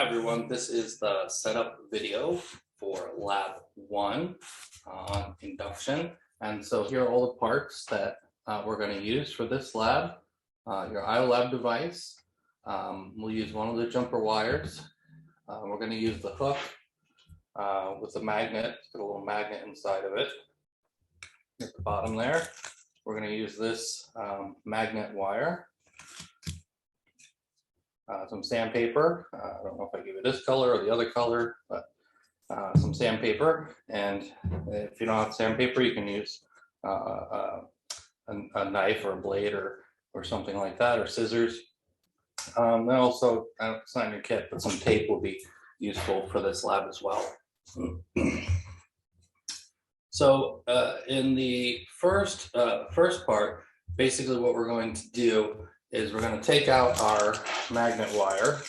Everyone, this is the setup video for lab 1 on induction. And so here are all the parts that we're going to use for this lab. Your iLab device, we'll use one of the jumper wires. We're going to use the hook with the magnet, got a little magnet inside of it at the bottom there. We're going to use this magnet wire. Some sandpaper. I don't know if I give it this color or the other color, but some sandpaper. And if you don't have sandpaper, you can use a knife or a blade or something like that, or scissors. Then also, it's not in your kit, but some tape will be useful for this lab as well. So in the first part, basically what we're going to do is we're going to take out our magnet wire.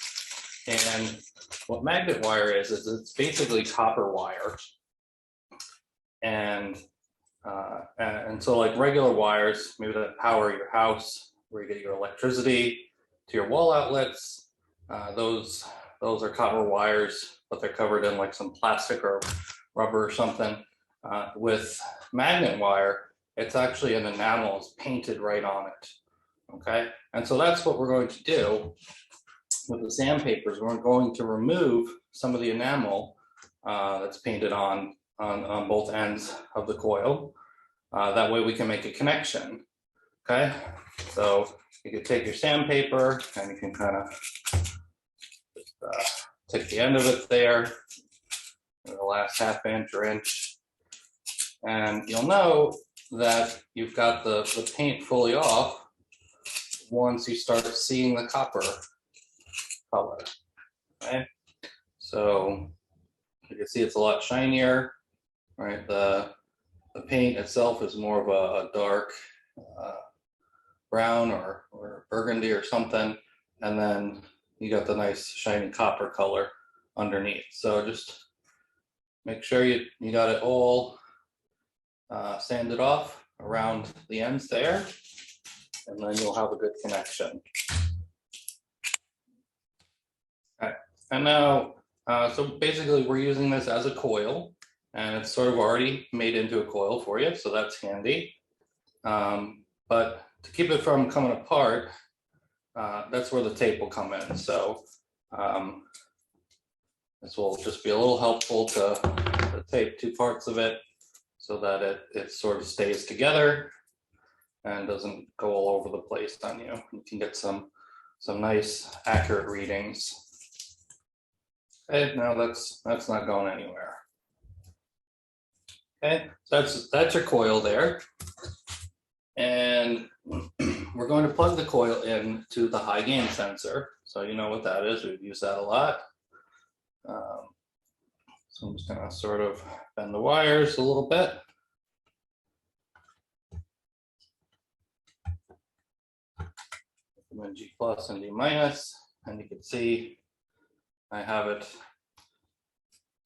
And what magnet wire is it's basically copper wire. And so like regular wires, maybe that power your house, where you get your electricity to your wall outlets, those are copper wires, but they're covered in like some plastic or rubber or something. With magnet wire, it's actually an enamel, it's painted right on it. Okay, and so that's what we're going to do with the sandpapers. We're going to remove some of the enamel that's painted on both ends of the coil. That way we can make a connection. Okay, so you can take your sandpaper and you can kind of take the end of it there, the last half inch or inch, and you'll know that you've got the paint fully off once you start seeing the copper color. Okay, so you can see it's a lot shinier, right? The paint itself is more of a dark brown or burgundy or something, and then you got the nice shiny copper color underneath. So just make sure you got it all sanded off around the ends there, and then you'll have a good connection. Okay, and now, so basically we're using this as a coil, and it's sort of already made into a coil for you, so that's handy. But to keep it from coming apart, that's where the tape will come in. So this will just be a little helpful to tape two parts of it so that it sort of stays together and doesn't go all over the place on you. You can get some nice accurate readings. Okay, now that's not going anywhere. Okay, so that's your coil there. And we're going to plug the coil into the high gain sensor. So you know what that is, we've used that a lot. So I'm just gonna sort of bend the wires a little bit. And then G plus and D minus, and you can see I have it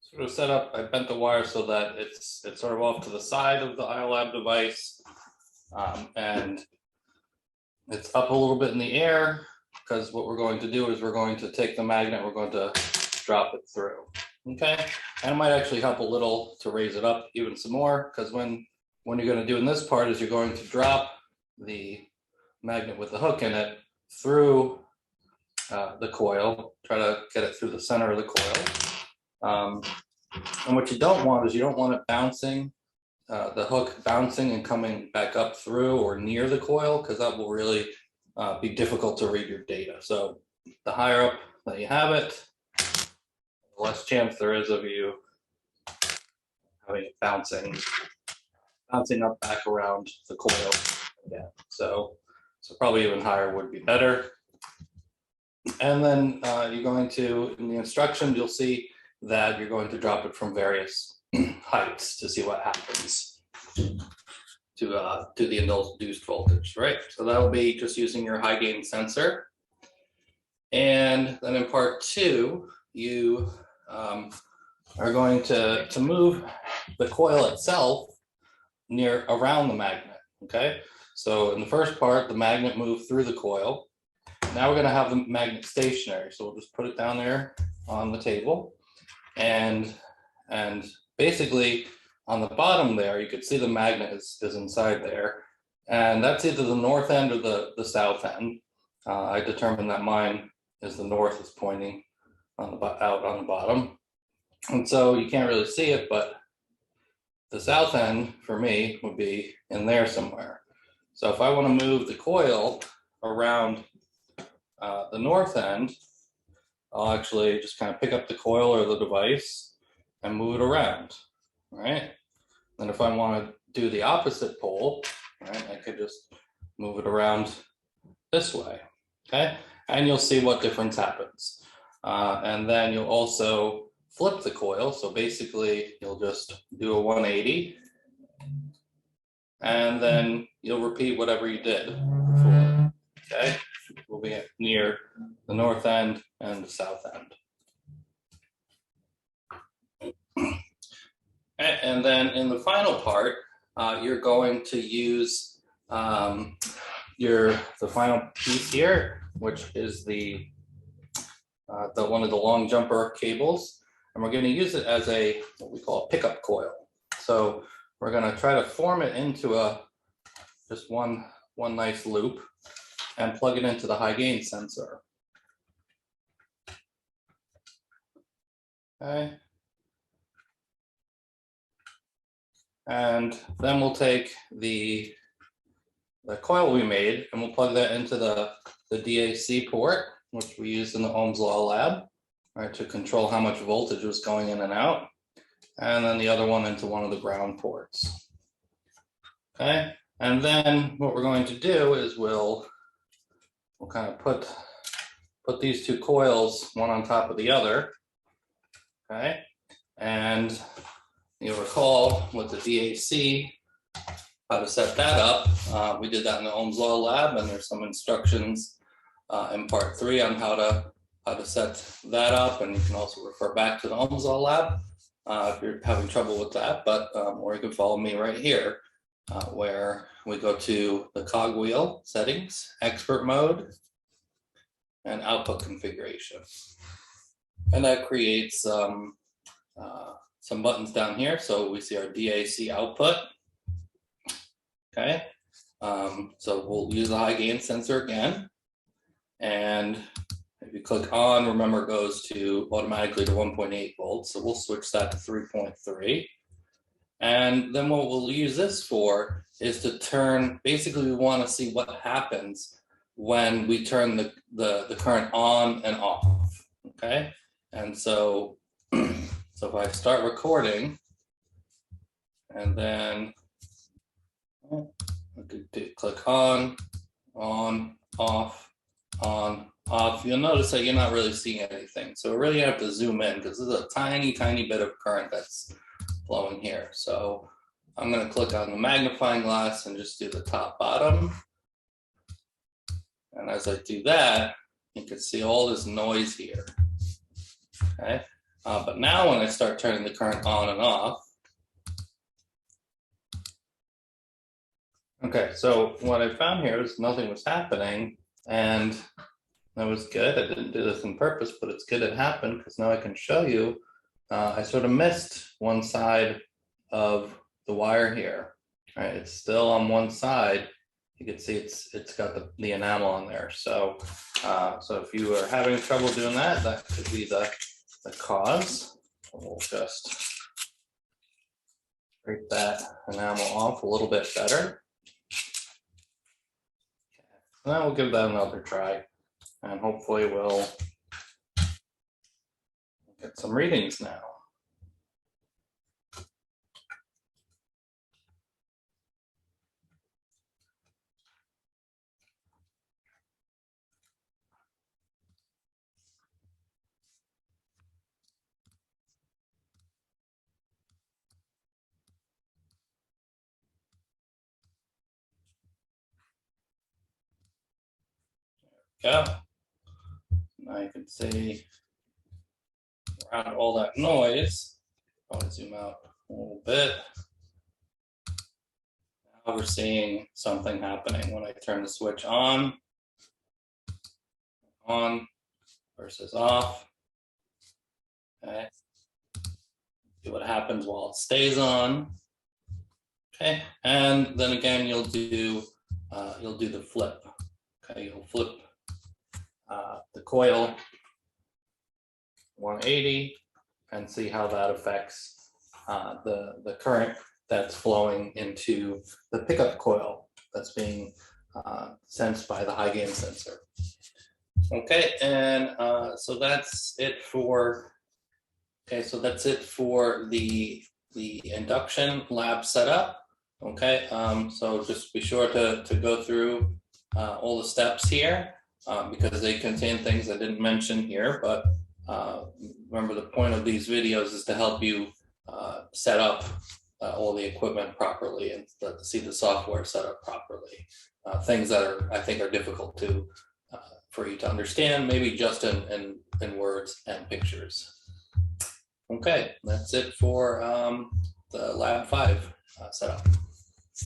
sort of set up. I bent the wire so that it's sort of off to the side of the iLab device, and it's up a little bit in the air, because what we're going to do is we're going to take the magnet, we're going to drop it through. Okay, and it might actually help a little to raise it up even some more, because when you're going to do in this part is you're going to drop the magnet with the hook in it through the coil, try to get it through the center of the coil. And what you don't want is you don't want it bouncing, the hook bouncing and coming back up through or near the coil, because that will really be difficult to read your data. So the higher up that you have it, the less chance there is of you having it bouncing up back around the coil again. So probably even higher would be better. And then you're going to, in the instructions, you'll see that you're going to drop it from various heights to see what happens to the induced voltage, right? So that'll be just using your high gain sensor. And then in part 2, you are going to move the coil itself around the magnet, okay? So in the first part, the magnet moved through the coil. Now we're going to have the magnet stationary. So we'll just put it down there on the table. And basically on the bottom there, you could see the magnet is inside there. And that's either the north end or the south end. I determined that mine is the north, is pointing on the out on the bottom. And so you can't really see it, but the south end for me would be in there somewhere. So if I want to move the coil around the north end, I'll actually just kind of pick up the coil or the device and move it around, right? And if I want to do the opposite pole, right, I could just move it around this way, okay? And you'll see what difference happens. And then you'll also flip the coil. So basically you'll just do a 180 and then you'll repeat whatever you did before, okay? We'll be near the north end and the south end. And then in the final part, you're going to use the final piece here, which is the one of the long jumper cables, and we're going to use it as a what we call a pickup coil. So we're going to try to form it into just one nice loop and plug it into the high gain sensor. Okay. And then we'll take the coil we made and we'll plug that into the DAC port, which we used in the Ohm's Law lab, right, to control how much voltage was going in and out. And then the other one into one of the ground ports. Okay, and then what we're going to do is we'll kind of put these two coils one on top of the other. Okay, and you'll recall with the DAC how to set that up. We did that in the Ohm's Law lab, and there's some instructions in part 3 on how to set that up, and you can also refer back to the Ohm's Law lab if you're having trouble with that. But or you can follow me right here, where we go to the cogwheel settings, expert mode, and output configuration, and that creates some buttons down here. So we see our DAC output. Okay, so we'll use the high gain sensor again, and if you click on, remember it goes to automatically to 1.8 volts. So we'll switch that to 3.3. And then what we'll use this for is to turn, basically we want to see what happens when we turn the current on and off, okay? And so, so if I start recording, and then I could click on, off, on, off, you'll notice that you're not really seeing anything. So we really have to zoom in because there's a tiny bit of current that's flowing here. So I'm going to click on the magnifying glass and just do the top bottom. And as I do that, you can see all this noise here. Okay, but now when I start turning the current on and off, okay, so what I found here is nothing was happening, and that was good. I didn't do this on purpose, but it's good it happened because now I can show you. I sort of missed one side of the wire here. Right, it's still on one side. You can see it's got the enamel on there. So so if you are having trouble doing that, that could be the cause. We'll just scrape that enamel off a little bit better. And then we'll give that another try, and hopefully we'll get some readings now. Yeah, now you can see around all that noise. I'll zoom out a little bit. Now we're seeing something happening when I turn the switch on versus off. Okay. See what happens while it stays on. Okay, and then again you'll do the flip. Okay, you'll flip the coil 180 and see how that affects the current that's flowing into the pickup coil that's being sensed by the high gain sensor. Okay, and so that's it for the induction lab setup. Okay, so just be sure to go through all the steps here because they contain things I didn't mention here, but remember the point of these videos is to help you set up all the equipment properly and see the software set up properly. Things that I think are difficult for you to understand, maybe just in words and pictures. Okay, that's it for the Lab 5 setup.